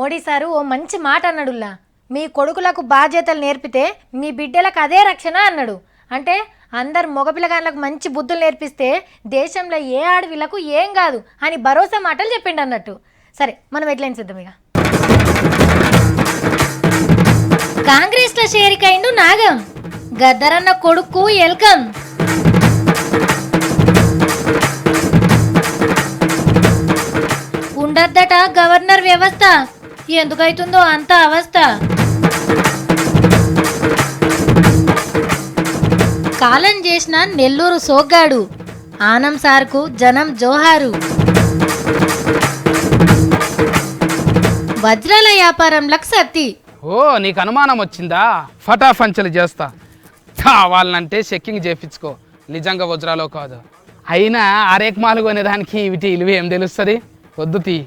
Modi sir ఓ మంచి మాట అన్నాడుల్లా, మీ కొడుకులకు బాధ్యతలు నేర్పితే మీ బిడ్డలకు అదే రక్షణ అన్నాడు. అంటే అందరు మగపిల్లగాళ్ళకు మంచి బుద్ధులు నేర్పిస్తే దేశంలో ఏ ఆడవిలకు ఏం కాదు అని భరోసా మాటలు చెప్పిండు అన్నట్టు. సరే మనం హెడ్లైన్స్ ఇద్దాం. ఇక కాంగ్రెస్లో చేరికైండు నాగం, గద్దరన్న కొడుకు ఎల్కం. ఉండద్దట గవర్నర్ వ్యవస్థ, ఎందుకైతుందో అంత అవస్థ. కాలం చేసిన నెల్లూరు సోగ్గాడు, ఆనం సార్కు జనం జోహారు. వజ్రాల వ్యాపారంలకు సత్తి. ఓ నీకు అనుమానం వచ్చిందా? ఫటాఫంచలు చేస్తా, కావాలంటే చెక్కింగ్ చేయించుకో, నిజంగా వజ్రాలో కాదు. అయినా అరేక్మాలు కొనేదానికి వీటి ఇలువ ఏం తెలుస్తుంది? వద్దు తీ.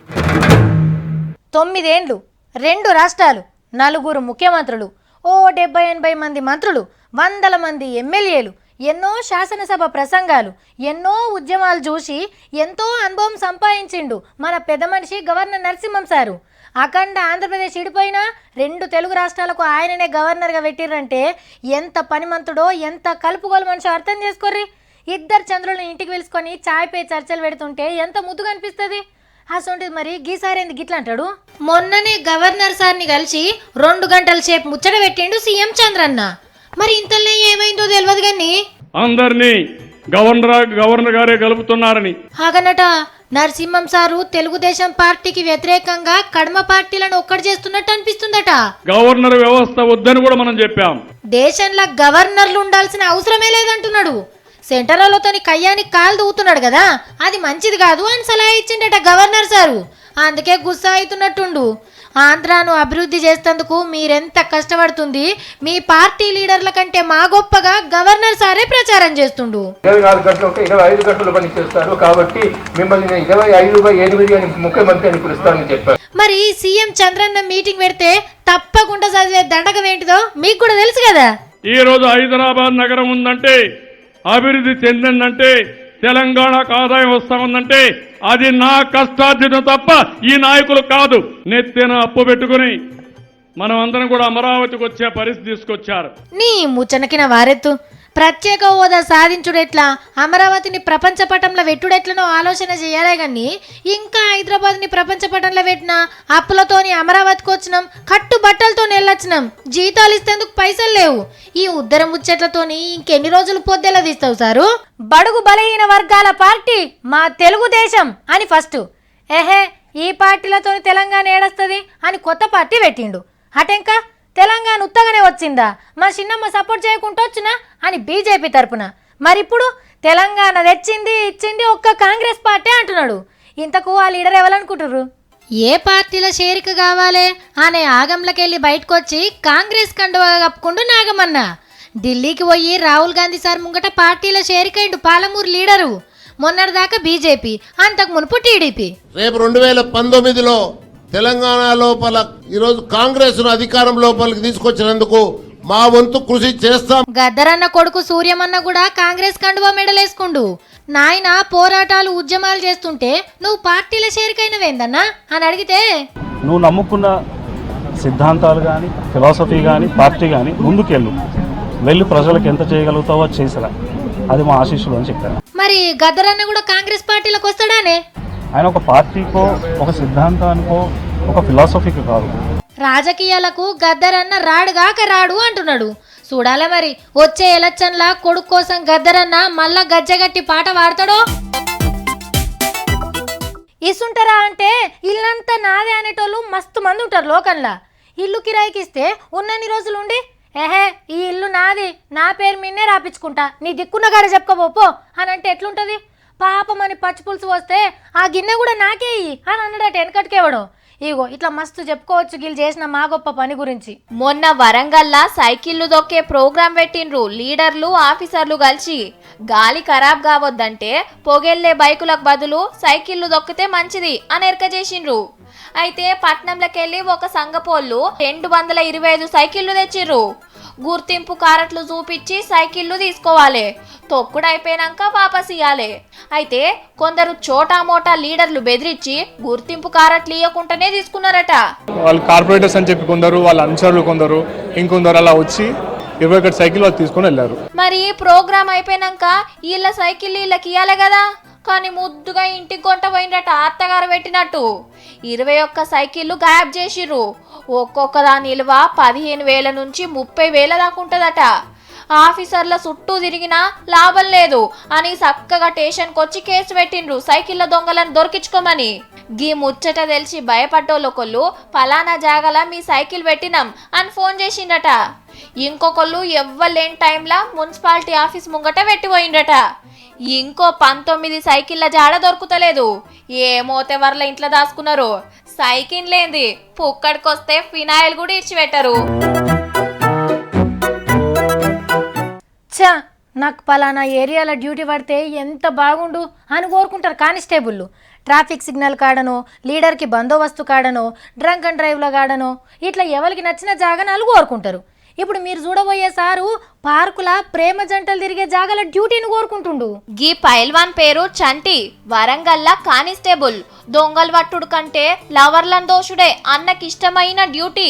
9 ఏండ్లు, 2 రాష్ట్రాలు, 4 ముఖ్యమంత్రులు, ఓ 70-80 మంది మంత్రులు, 100 మంది ఎమ్మెల్యేలు, ఎన్నో శాసనసభ ప్రసంగాలు, ఎన్నో ఉద్యమాలు చూసి ఎంతో అనుభవం సంపాదించిండు మన పెద్ద మనిషి గవర్నర్ నరసింహం సారు. అఖండ ఆంధ్రప్రదేశ్ ఇడిపోయినా 2 తెలుగు రాష్ట్రాలకు ఆయననే గవర్నర్గా పెట్టిర్రంటే ఎంత పనిమంతుడో, ఎంత కలుపుగోలు మనిషి అర్థం చేసుకోర్రి. 2 చంద్రులను ఇంటికి పిలుచుకొని చాయ్పై చర్చలు పెడుతుంటే ఎంత ముద్దుగా అనిపిస్తుంది. అసొంటిది మరి గీసారేంది గిట్లా అంటాడు? మొన్ననే గవర్నర్ సార్ని కలిసి 2 గంటల సేపు ముచ్చట పెట్టిండు సీఎం చంద్రన్న. మరి ఇంతలో ఏమైందో తెలియదు కానీ అందరినీ గవర్నర్ గారే కలుపుతున్నారని ఆగనట. నరసింహం సారు తెలుగుదేశం పార్టీకి వ్యతిరేకంగా కడమ పార్టీలను ఒక్కటి చేస్తున్నట్టు అనిపిస్తుందట. గవర్నర్ వ్యవస్థ వద్దని కూడా మనం చెప్పాం. దేశంలో గవర్నర్లు ఉండాల్సిన అవసరమే లేదంటున్నాడు. సెంట్రల్తోని కయ్యానికి కాలు దూవుతున్నాడు కదా, అది మంచిది కాదు అని సలహా ఇచ్చిండట గవర్నర్ సారు. అందుకే గుస్సా అవుతున్నట్టుండు. ఆంధ్రాను అభివృద్ధి చేసేందుకు మీరెంత కష్టపడుతుంది, మీ పార్టీ లీడర్ల కంటే మా గొప్పగా గవర్నర్ సారే ప్రచారం చేస్తుండు. 24 గంటలు 25 గంటలు పని చేస్తారు కాబట్టి మిమ్మల్ని 25/8 అని ముఖ్యమంత్రి అని పిలుస్తారని చెప్పారు. మరి సీఎం చంద్రన్న మీటింగ్ పెడితే తప్పకుండా చదివే దండకం ఏంటిదో మీకు కూడా తెలుసు కదా. ఈ రోజు హైదరాబాద్ నగరం ఉందంటే, అభివృద్ధి చెందిందంటే, తెలంగాణకు ఆదాయం వస్తా ఉందంటే అది నా కష్టార్జితం తప్ప ఈ నాయకులు కాదు. నెత్తిన అప్పు పెట్టుకుని మనం అందరం కూడా అమరావతికి వచ్చే పరిస్థితి తీసుకొచ్చారు. నీ ముచ్చనకిన వారెత్తు. ప్రత్యేక హోదా సాధించుడెట్లా, అమరావతిని ప్రపంచ పటంలో పెట్టుడెట్లనో ఆలోచన చేయాలే గాని ఇంకా హైదరాబాద్ని ప్రపంచ పటంలో పెట్టినా అప్పులతోని అమరావతికి వచ్చినాం, కట్టు బట్టలతో వెళ్ళొచ్చినాం, జీతాలు ఇస్తేందుకు పైసలు లేవు. ఈ ఉద్దర ముచ్చట్లతోని ఇంకెన్ని రోజులు పొద్దెలా తీస్తావు సారు? బడుగు బలహీన వర్గాల పార్టీ మా తెలుగుదేశం అని ఫస్ట్, ఈ పార్టీలతోని తెలంగాణ ఏడొస్తుంది అని కొత్త పార్టీ పెట్టిండు. అటెంకా తెలంగాణ ఉత్తగానే వచ్చిందా, మా చిన్నమ్మ సపోర్ట్ చేయకుండా వచ్చినా అని బీజేపీ తరపున. మరిప్పుడు తెలంగాణ తెచ్చింది ఇచ్చింది ఒక్క కాంగ్రెస్ పార్టీ అంటున్నాడు. ఇంతకు ఆ లీడర్ ఎవరనుకుంటారు? ఏ పార్టీల చేరిక కావాలి అనే ఆగంలకెళ్ళి బయటకు వచ్చి కాంగ్రెస్ కండువా కప్పుకుంటూ నాగమన్న ఢిల్లీకి పోయి రాహుల్ గాంధీ సార్ ముంగట పార్టీల చేరికైండు పాలమూరు లీడరు. మొన్నటిదాకా బీజేపీ, అంతకు మునుపు టీడీపీ. రేపు 2019లో తెలంగాణ లోపల ఈరోజు కాంగ్రెస్ అధికారం లోపలికి తీసుకొచ్చినందుకు మా వంతు కృషి చేస్తాం. గద్దరన్న కొడుకు సూర్యమన్న కూడా కాంగ్రెస్ కండువా మెడలేసుకుండు. నాయన పోరాటాలు ఉద్యమాలు చేస్తుంటే నువ్వు పార్టీల చేరికైనవేందన్నా అని అడిగితే, నువ్వు నమ్ముకున్న సిద్ధాంతాలు కానీ ఫిలాసఫీ కానీ పార్టీ కానీ ముందుకెళ్ళు, వెళ్ళి ప్రజలకు ఎంత చేయగలుగుతావో చేసిరా, అది మా ఆశీస్సులు అని చెప్పారు. మరి గద్దరన్న కూడా కాంగ్రెస్ పార్టీలకు వస్తాడానే? ఆయన ఒక పార్టీకో ఒక సిద్ధాంతానికో ఒక ఫిలాసఫీకి కాదు. రాజకీయాలకు గద్దరన్న రాడుగాక రాడు అంటున్నాడు. చూడాల మరి వచ్చే ఎలక్షన్ల కొడుకు కోసం గద్దరన్న మళ్ళా గజ్జగట్టి పాట పాడతాడో. ఇసుంటారా అంటే ఇల్లంతా నాదే అనేటోళ్ళు మస్తు మంది ఉంటారు లోకంలా. ఇల్లు కిరాయికి ఇస్తే ఉన్నన్ని రోజులుండి ఈ ఇల్లు నాది, నా పేరు మీనే రాపించుకుంటా, నీ దిక్కున్న గాడ చెప్పుకోబోపో అని అంటే ఎట్లుంటది? పాపమని పచ్చి పులుసు వస్తే ఆ గిన్నె కూడా నాకే అని అన్నాడట వెనకటికేవడం. ఇగో ఇట్లా మస్తు చెప్పుకోవచ్చు వీళ్ళు చేసిన మా గొప్ప పని గురించి. మొన్న వరంగల్లా సైకిళ్లు దొక్కే ప్రోగ్రాం పెట్టిండ్రు లీడర్లు ఆఫీసర్లు కలిసి. గాలి ఖరాబ్ కావద్దంటే పొగెళ్లే బైకులకు బదులు సైకిళ్లు దొక్కితే మంచిది అని ఎరక చేసిండ్రు. అయితే పట్నంలోకెళ్ళి ఒక సంఘపోళ్ళు 225 సైకిళ్ళు తెచ్చిర్రు. గుర్తింపు కారట్లు చూపించి సైకిళ్ళు తీసుకోవాలి, తొక్కుడు అయిపోయినాక వాపస్ ఇవ్వాలి. అయితే కొందరు చోటా మోటా లీడర్లు బెదిరించి గుర్తింపు కారట్లు ఇవ్వకుండానే తీసుకున్నారట. వాళ్ళు కార్పొరేటర్స్ అని చెప్పి కొందరు, వాళ్ళ అనుచరులు కొందరు, ఇంకొందరు అలా వచ్చి 21 సైకిల్ వాళ్ళు తీసుకొని వెళ్ళారు. మరి ప్రోగ్రామ్ అయిపోయినాక వీళ్ళ సైకిల్ వీళ్ళకి ఇవ్వాలి కదా, కానీ ముద్దుగా ఇంటికి కొంట పోయిందట అత్తగారు పెట్టినట్టు. 21 సైకిళ్ళు గాయబ్ చేసిర్రు. ఒక్కొక్క దాని విలువ 15,000 నుంచి 30,000 దాకా ఉంటుందట. ఆఫీసర్ల చుట్టూ తిరిగినా లాభం లేదు అని చక్కగా స్టేషన్కి వచ్చి కేసు పెట్టిండ్రు సైకిళ్ళ దొంగలను దొరికించుకోమని. గీ ముచ్చట తెలిసి భయపడ్డోళ్ళొకళ్ళు పలానా జాగల మీ సైకిల్ పెట్టినాం అని ఫోన్ చేసిండట. ఇంకొకళ్ళు ఎవ్వలేని టైంలో మున్సిపాలిటీ ఆఫీస్ ముంగట పెట్టిపోయిండట. ఇంకో 19 సైకిళ్ళ జాడ దొరుకుతలేదు. ఏమోతెవర్ల ఇంట్లో దాచుకున్నారు. సైకిల్ లేంది పుక్కడికొస్తే ఫినాయిల్ కూడా ఇచ్చిపెట్టరు. చా నాకు పలానా ఏరియాలో డ్యూటీ పడితే ఎంత బాగుండు అని కోరుకుంటారు కానిస్టేబుళ్ళు. ట్రాఫిక్ సిగ్నల్ కాడనో, లీడర్కి బందోబస్తు కాడనో, డ్రంక్ అండ్ డ్రైవ్లో కాడనో ఇట్లా ఎవరికి నచ్చిన జాగాను కోరుకుంటారు. ఇప్పుడు మీరు చూడబోయే సారు పార్కుల ప్రేమ జంటలు తిరిగే జాగాల డ్యూటీని కోరుకుంటుండు. గీ పైల్వాన్ పేరు చంటి, వరంగల్లా కానిస్టేబుల్. దొంగలు పట్టుడు కంటే లవర్లను దోషుడే అన్నకిష్టమైన డ్యూటీ.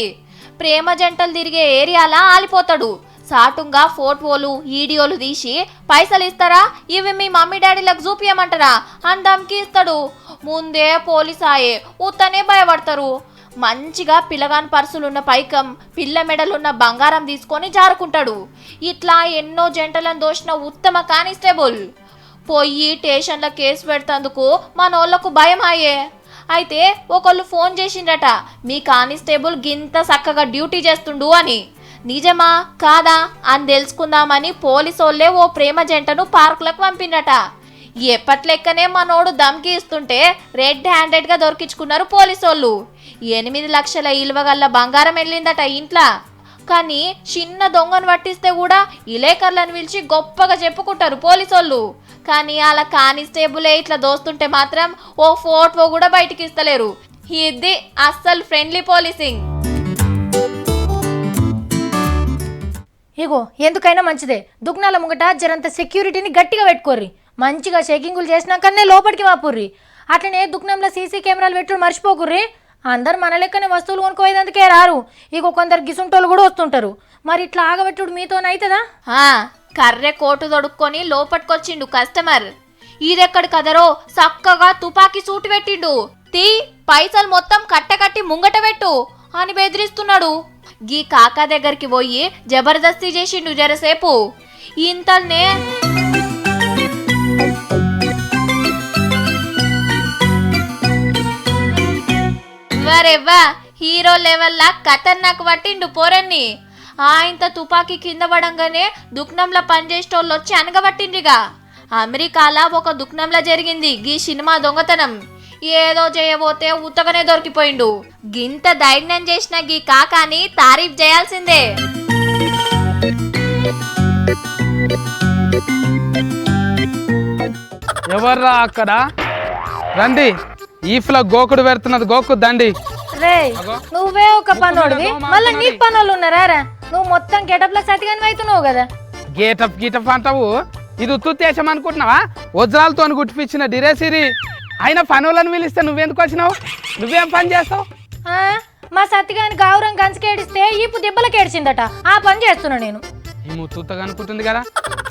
ప్రేమ జంటలు తిరిగే ఏరియాలా ఆలిపోతాడు. సాటుంగా ఫోటోలు వీడియోలు తీసి పైసలు ఇస్తారా, ఇవి మీ మమ్మీ డాడీలకు చూపించమంటారా అని దమ్కి ఇస్తాడు. ముందే పోలీసాయే ఉత్తనే భయపడతారు. మంచిగా పిల్లగాని పర్సులున్న పైకం, పిల్ల మెడలున్న బంగారం తీసుకొని జారుకుంటాడు. ఇట్లా ఎన్నో జంటలను దోషిన ఉత్తమ కానిస్టేబుల్. పోయి స్టేషన్లో కేసు పెడతందుకు మనోళ్లకు భయం అయ్యే. అయితే ఒకళ్ళు ఫోన్ చేసిండట, మీ కానిస్టేబుల్ గింత చక్కగా డ్యూటీ చేస్తుండు అని. నిజమా కాదా అని తెలుసుకుందామని పోలీసోళ్లే ఓ ప్రేమ జంటను పార్కులకు పంపిండట. ఎప్పట్లెక్కనే మనోడు దమ్కి ఇస్తుంటే రెడ్ హ్యాండెడ్గా దొరికించుకున్నారు పోలీసోళ్ళు. 8 లక్షల ఇలువగల్ల బంగారం వెళ్ళిందట ఇంట్లో. కానీ చిన్న దొంగను పట్టిస్తే కూడా ఇలేకర్లను పిలిచి గొప్పగా చెప్పుకుంటారు పోలీసోళ్ళు. కానీ అలా కానిస్టేబులే ఇట్లా దోస్తుంటే మాత్రం ఓ ఫోటో కూడా బయటికి ఇస్తలేరు. ఇది అస్సలు ఫ్రెండ్లీ పోలీసింగ్. ఇగో ఎందుకైనా మంచిదే, దుగ్నాల ముంగట జరంత సెక్యూరిటీని గట్టిగా పెట్టుకోర్రి. మంచిగా చెకింగులు చేసినాకనే లోపలికి వాపుర్రి. అట్లనే దుగ్నంలో సీసీ కెమెరాలు పెట్టుడు మర్చిపోకుర్రి. అందరు మన లెక్కనే వస్తువులు కొనుక్కోయేందుకే రారు. ఇగో కొందరు గిసుంటోళ్ళు కూడా వస్తుంటారు. మరి ఇట్లా ఆగబెట్టుడు మీతోనైతుందా? Karre coat తొడుక్కొని లోపటికొచ్చిండు customer. ఇదెక్కడి కదరో చక్కగా తుపాకీ సూటు పెట్టిండు. తీ పైసలు మొత్తం కట్టకట్టి ముంగట పెట్టు అని బెదిరిస్తున్నాడు. గీ కాకా దగ్గరికి పోయి జబర్దస్తి చేసిండు జరసేపు. ఇంతల్నే వరెవ్వా హీరో లెవెల్లా ఖతర్నాక్ పట్టిండు పోరన్ని. ఇంత తుపాకీ కింద పడంగానే దుక్నంలో పనిచేసేటోళ్ళు వచ్చి అనగబట్టిండ్రిగా. అమెరికాలో ఒక దుక్నంలో జరిగింది గీ సినిమా దొంగతనం. ఏదో చేయబోతే ఉత్తగానే దొరికిపోయిండు. గింత ధైర్యం చేసిన గీ కాకాని తారీఫ్ చేయాల్సిందే. ఎవర్రా అక్కడ రండి, ఈఫ్లో గోకుడు పెడుతున్నది గోకుద్దండి. రే నువ్వే ఒక పనోడివి, మళ్ళీ నీ పనోళ్ళు ఉన్నారా? నువ్వు మొత్తం గెటప్లో సతిగాని అవుతున్నావు కదా. గేటప్ అంటావు, ఇది ఉత్తుత్తేశం అనుకుంటున్నావా? వజ్రాలతో గుట్టిపించిన డిరేసిరి. అయినా పనులను పిలిస్తే నువ్వెందుకు వచ్చినావు? నువ్వేం పని చేస్తావు? మా సత్తిగాని గౌరవం కంచుకేడిస్తే ఈపు దెబ్బలకేడిచిందట, ఆ పని చేస్తున్నా నేను. ఈ ముత్తుగా అనుకుంటుంది కదా.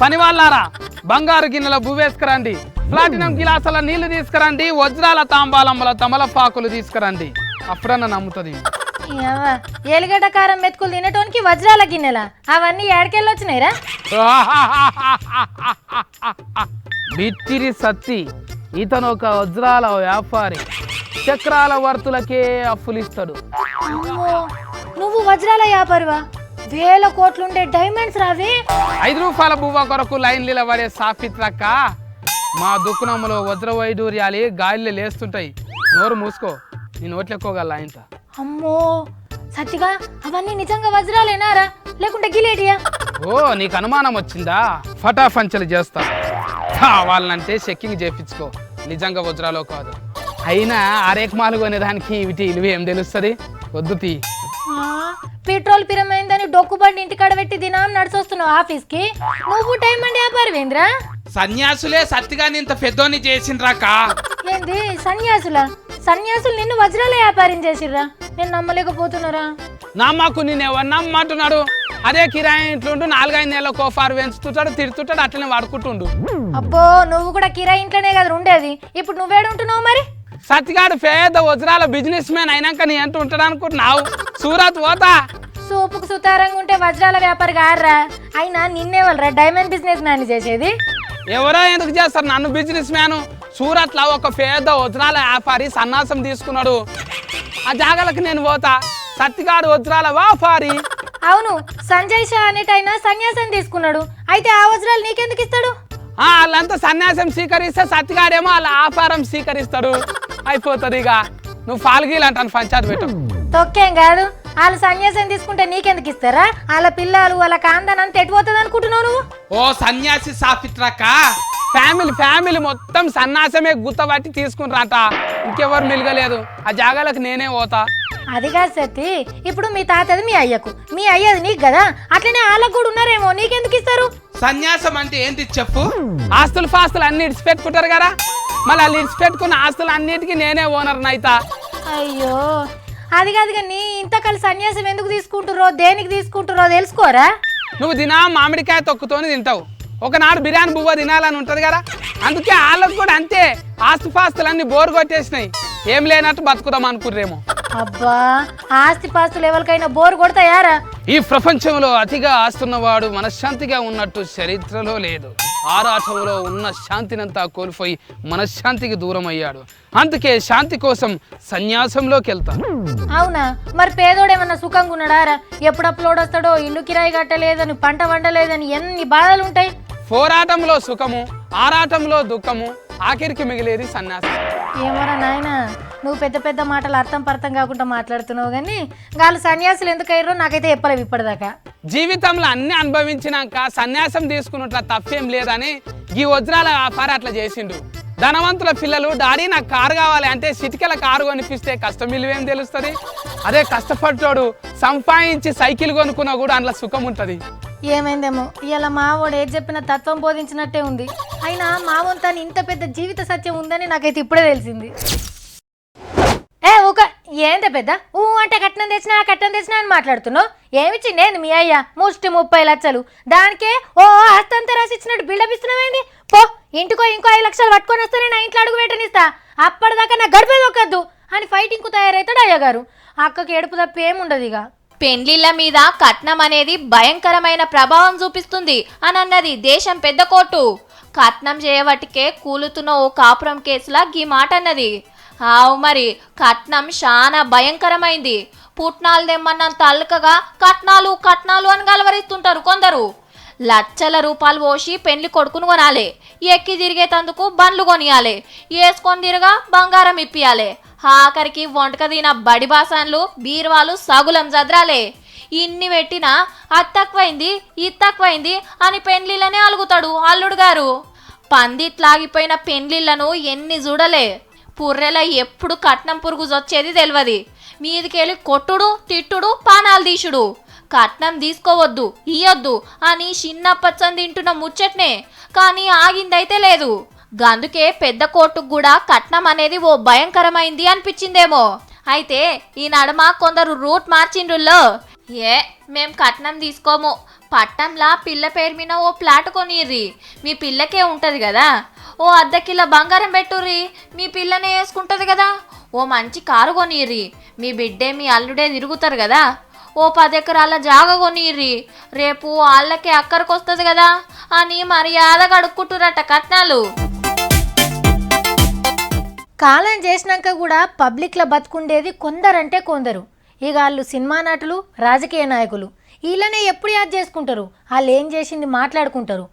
పని వాళ్ళారా, బంగారు గిన్నెల బువ్వేసుకురండి, ప్లాటినం గిలాసాల నీళ్లు తీసుకురండి, వజ్రాల తాంబాలమ్మల తమలపాకులు తీసుకురండి, అప్పుడన్నా నమ్ముతుంది. ఎలిగడ్డ కారం మెతుకులు తినటానికి వజ్రాల గిన్నెలా? అవన్నీ ఏడకెళ్ళి వచ్చినాయిరా? బిత్తిరి సత్తి, ఇతను ఒక వజ్రాల వ్యాపారి. చక్రాల వర్తులకే అప్పులిస్తాడు. నువ్వు వజ్రాల వ్యాపారివా? 1000 కోట్లుండే డైమండ్స్ రావే. 5 రూపాయల బువ్వ కొరకు లైన్లీల పడే సాఫిత్రక్క. మా దుకుణంలో వజ్ర వైడూర్యాలు గాలిలో లేస్తుంటాయి. నోరు మూసుకో, నీ నోట్లెక్కోగల ఇంత. అమ్మో సత్తిగా అవన్నీ నిజంగా వజ్రాలేనారా లేకుంటే గిలేటియా? ఓ నీకు అనుమానం వచ్చిందా? ఫటాఫంచలు చేస్తా. కావాలంటే చెక్కింగ్ చేయించుకో, నిజంగా వజ్రాలో కాదు. అయినా అరేక్ మాలు కొనేదానికి ఇవిటి ఇలువ ఏం తెలుస్తుంది? వద్దు తీ. పెట్రోల్ పిరమైందని డొక్కుబండి ఇంటికాడ పెట్టి దినం నడిచొస్తున్నావు ఆఫీస్కి. నువ్వు టైం అండి వ్యాపారమేంద్రా? సన్యాసులే సత్తిగాని ఇంత పెద్దోని చేసిండ్రాక. ఏంది సన్యాసులా? సన్యాసులు నిన్ను వజ్రాల వ్యాపారం చేసిర్రా? నేను నమ్మలేకపోతున్నారా? నమ్మకు నేను ఎవరు నమ్మంటున్నాడు? అదే కిరాయి ఇంట్లుండు 4-5 నెలల కోఫారు పెంచుతుంటాడు, తిడుతుంటాడు, అట్లనే వాడుకుంటుండు. అబ్బో నువ్వు కూడా కిరాయి ఇంట్లోనే కదా ఉండేది, ఇప్పుడు నువ్వేడుంటున్నావు మరి? సత్తిగాడు పేద వజ్రాల బిజినెస్ మ్యాన్ అయినాక నీ అంటూ ఉంటాడు అనుకుంటున్నావు? సూరత్ పోతా. సూపుకు సుతారంగా ఉంటే వజ్రాల వ్యాపారి గారా? అయినా నిన్నేవాళ్ళరా డైమండ్ బిజినెస్ మ్యాన్ చేసేది? ఎవరో ఎందుకు చేస్తారు నన్ను బిజినెస్ మ్యాన్? సూరత్ లో ఒక పేద వజ్రాల వ్యాపారి సన్నాసం తీసుకున్నాడు, ఆ జాగాలకు నేను పోతా. సత్తిగాడు వజ్రాల వ్యాపారి. అవును, సంజయ్ షా అనేటైనా సన్యాసం తీసుకున్నాడు, అయితే ఆ వజ్రాలు నీకెందుకు ఇస్తాడు? వాళ్ళంతా సన్యాసం స్వీకరిస్తే సత్తిగాడేమో వాళ్ళ ఆహారం స్వీకరిస్తాడు. అయిపోతుంది ఇక. నువ్వు ఫాల్గీలు అంటాను పంచాయతీ పెట్టు. తొక్కేం కాదు, వాళ్ళు సన్యాసం తీసుకుంటే నీకెందుకు ఇస్తారా? వాళ్ళ పిల్లలు వాళ్ళ కాందన్ అంత ఎటుపోతుంది అనుకుంటున్నావు నువ్వు? ఓ సన్యాసి సాఫిత్రాక ఫ్యామిలీ మొత్తం సన్యాసమే గుత్తబట్టి తీసుకుని ఇంకెవరు మిలగలేదు, ఆ జాగాలకు నేనే పోతా. అది కాదు సత్తి, ఇప్పుడు మీ తాతది మీ అయ్యకు, మీ అయ్యది నీకు కదా, అట్లనే వాళ్ళకు కూడా ఉన్నారేమో, నీకెందుకు ఇస్తారు? సన్యాసం అంటే ఏంటి చెప్పు? ఆస్తులు ఫాస్తులు అన్ని ఇడిచిపెట్టుకుంటారు కదా, మళ్ళీ వాళ్ళు ఇడిచిపెట్టుకున్న ఆస్తులు అన్నిటికీ నేనే ఓనర్ నైతా. అయ్యో అది కాదు కానీ ఇంతకాల సన్యాసం ఎందుకు తీసుకుంటురో దేనికి తీసుకుంటురో తెలుసుకోరా? నువ్వు దినా మామిడికాయ తొక్కుతోని తింటావు, ఒకనాడు బిర్యానీ బువ్వ తినాలని ఉంటది కదా, అందుకే వాళ్ళకు కూడా అంతే. ఆస్తి పాస్తులన్నీ బోరు కొట్టేసినాయి, ఏం లేనట్టు బతుకుదాం అనుకుర్రేమో. అబ్బా ఆస్తి పాస్తులు ఎవరికైనా బోరు కొడతాయారా? ఈ ప్రపంచంలో అతిగా ఆస్తున్నవాడు మనశ్శాంతిగా ఉన్నట్టు చరిత్రలో లేదు. ఆరాటంలో ఉన్న శాంతినంతా కోల్పోయి మనశ్శాంతికి దూరం అయ్యాడు, అందుకే శాంతి కోసం సన్యాసంలోకి వెళ్తాను. అవునా, మరి పేదోడేమన్నా సుఖంగా ఉన్నాడారా? ఎప్పుడప్పుడు వస్తాడో, ఇల్లు కిరాయి కట్టలేదని, పంట వండలేదని ఎన్ని బాధలు ఉంటాయి. పోరాటంలో సుఖము, ఆరాటంలో దుఃఖము, ఆఖరికి మిగిలేది సన్యాసం. ఏమోరా నాయనా, నువ్వు పెద్ద పెద్ద మాటలు అర్థం పర్థం కాకుండా మాట్లాడుతున్నావు కానీ వాళ్ళు సన్యాసులు ఎందుకు అయ్యారో నాకైతే చెప్పలేవు ఇప్పటిదాకా. జీవితంలో అన్ని అనుభవించినాక సన్యాసం తీసుకున్నట్ల తప్పేం లేదని ఈ వజ్రాల వ్యాపారి అట్లా చేసిండు. ధనవంతుల పిల్లలు డాడీ నాకు కారు కావాలి అంటే సిటికల కారు కొనిపిస్తే కష్టం విలువేం తెలుస్తుంది? అదే కష్టపడ్డాడు సంపాదించి సైకిల్ కొనుక్కున్నా కూడా అందులో సుఖం ఉంటుంది. ఏమైందేమో ఇలా మావోడు ఏది చెప్పిన తత్వం బోధించినట్టే ఉంది. అయినా మావోంతాని ఇంత పెద్ద జీవిత సత్యం ఉందని నాకైతే ఇప్పుడే తెలిసింది. ఒక ఏంత పెద్ద అంటే కట్నం తెచ్చినా అని మాట్లాడుతున్నావు. ఏమిచ్చిండే మీ అయ్య ముష్టి 30 లక్షలు, దానికే ఆస్తంతా రాసిచ్చినట్టు బిల్డప్ ఇస్తున్నావేంది? పో ఇంటికో ఇంకో 5 లక్షలు పట్టుకొని వస్తేనే నా ఇంట్లో అడుగు పెట్టనిస్తా, అప్పటిదాకా నా గడిపే దొక్కద్దు అని ఫైటింగ్కు తయారవుతాడు అయ్యగారు. అక్కకి ఏడుపు తప్ప ఏముండదు. ఇక పెండ్లిళ్ళ మీద కట్నం అనేది భయంకరమైన ప్రభావం చూపిస్తుంది అని అన్నది దేశం పెద్ద కోర్టు. కట్నం చేయవటికే కూలుతున్న ఓ కాపురం కేసులా గీ మాట అన్నది. ఆవు మరి కట్నం చాలా భయంకరమైంది. పుట్నాలు తెమ్మన్నంత అల్కగా కట్నాలు అని గలవరిస్తుంటారు కొందరు. లక్షల రూపాయలు పోసి పెళ్లి కొడుకును కొనాలి, ఎక్కి తిరిగేటందుకు బండ్లు కొనియాలి, వేసుకొని తిరగా బంగారం ఇప్పియాలి, ఆఖరికి వంటక తిన బడి బాసాన్లు బీరువాలు సగులం జద్రాలే. ఇన్ని పెట్టినా అది తక్కువైంది ఇది తక్కువైంది అని పెండ్లిళ్ళనే అలుగుతాడు అల్లుడు గారు. పందిట్లాగిపోయిన పెండ్లిళ్లను ఎన్ని చూడలే. పుర్రెల ఎప్పుడు కట్నం పురుగు వచ్చేది తెలియదు. మీదికెళ్ళి కొట్టుడు తిట్టుడు పానాలు తీసుడు. కట్నం తీసుకోవద్దు ఇయ్యొద్దు అని చిన్నప్పచ్చని తింటున్న ముచ్చట్నే, కానీ ఆగిందైతే లేదు. గందుకే పెద్ద కోర్టుకు కూడా కట్నం అనేది ఓ భయంకరమైంది అనిపించిందేమో. అయితే ఈ నడుమ కొందరు రూట్ మార్చిండ్రుల్లో. మేం కట్నం తీసుకోము, పట్టంలా పిల్ల పేరు మీద ఓ ప్లాట్ కొనిర్రి, మీ పిల్లకే ఉంటది కదా, ఓ ½ కిలో బంగారం పెట్టుర్రి, మీ పిల్లనే వేసుకుంటది కదా, ఓ మంచి కారు కొనిర్రి, మీ బిడ్డే మీ అల్లుడే తిరుగుతారు కదా, ఓ 10 ఎకరాల జాగ కొనిర్రి, రేపు వాళ్ళకే అక్కడికొస్తుంది కదా అని మర్యాదగా అడుక్కుంటురట కట్నాలు. కాలం చేసినాక కూడా పబ్లిక్లో బతుకుండేది కొందరంటే కొందరు. ఇక వాళ్ళు సినిమా నటులు, రాజకీయ నాయకులు, వీళ్ళనే ఎప్పుడు యాద్ చేసుకుంటారు, వాళ్ళు ఏం చేసింది మాట్లాడుకుంటారు.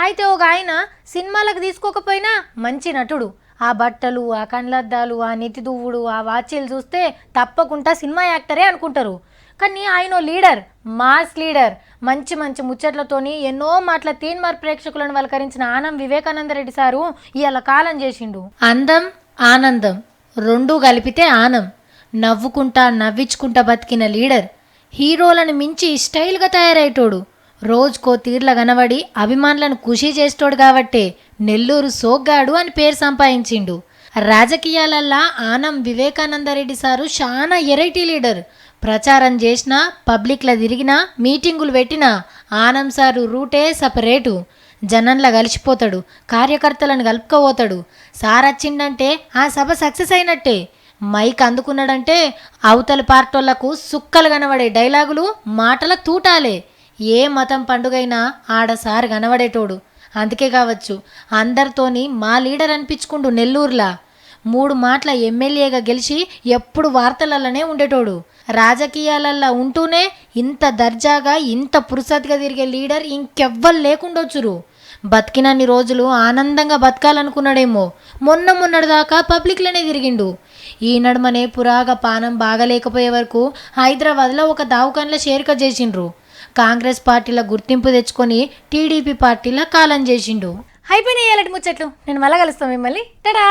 అయితే ఒక ఆయన సినిమాలకు తీసుకోకపోయినా మంచి నటుడు, ఆ బట్టలు, ఆ కండ్లద్దాలు, ఆ నెత్తి దువ్వుడు, ఆ వాచీలు చూస్తే తప్పకుండా సినిమా యాక్టరే అనుకుంటారు. కానీ ఆయన లీడర్, మాస్ లీడర్, మంచి మంచి ముచ్చట్లతోని ఎన్నో మాటల తీన్మార్ ప్రేక్షకులను వలకరించిన ఆనం వివేకానంద రెడ్డి సారు ఇవాళ కాలం చేసిండు. అందం ఆనందం రెండూ కలిపితే ఆనం. నవ్వుకుంటా నవ్వించుకుంటా బతికిన లీడర్. హీరోలను మించి స్టైల్గా తయారయ్యేటోడు. రోజుకో తీర్ల కనబడి అభిమానులను ఖుషి చేస్తోడు కాబట్టే నెల్లూరు సోగ్గాడు అని పేరు సంపాదించిండు. రాజకీయాలల్లా ఆనం వివేకానందరెడ్డి సారు చాలా ఎరైటీ లీడర్. ప్రచారం చేసినా, పబ్లిక్లో తిరిగినా, మీటింగులు పెట్టినా ఆనం సారు రూటే సపరేటు. జనంలా కలిసిపోతాడు, కార్యకర్తలను కలుపుకోపోతాడు. సార్ వచ్చిండంటే ఆ సభ సక్సెస్ అయినట్టే. మైక్ అందుకున్నాడంటే అవతల పార్టోళ్లకు సుక్కలు కనబడే డైలాగులు, మాటల తూటాలే. ఏ మతం పండుగైనా ఆడ సార్ కనబడేటోడు. అందుకే కావచ్చు అందరితోని మా లీడర్ అనిపించుకుంటూ నెల్లూరులా 3 మాటల ఎమ్మెల్యేగా గెలిచి ఎప్పుడు వార్తలలోనే ఉండేటోడు. రాజకీయాలల్లో ఉంటూనే ఇంత దర్జాగా ఇంత పురుసత్గా తిరిగే లీడర్ ఇంకెవ్వరు లేకుండొచ్చురు. బతికినన్ని రోజులు ఆనందంగా బతకాలనుకున్నాడేమో. మొన్నటిదాకా పబ్లిక్లోనే తిరిగిండు. ఈ నడుమనే పురాగా పానం బాగలేకపోయే వరకు హైదరాబాద్లో ఒక దావకాన్లో చేరిక చేసిండ్రు. కాంగ్రెస్ పార్టీలో గుర్తింపు తెచ్చుకొని టీడీపీ పార్టీలో కాలం చేసిండు. అయిపోయినాయి ఇలాంటి ముచ్చట్లు. నేను మళ్ళా కలుస్తాను మిమ్మల్ని. టడా.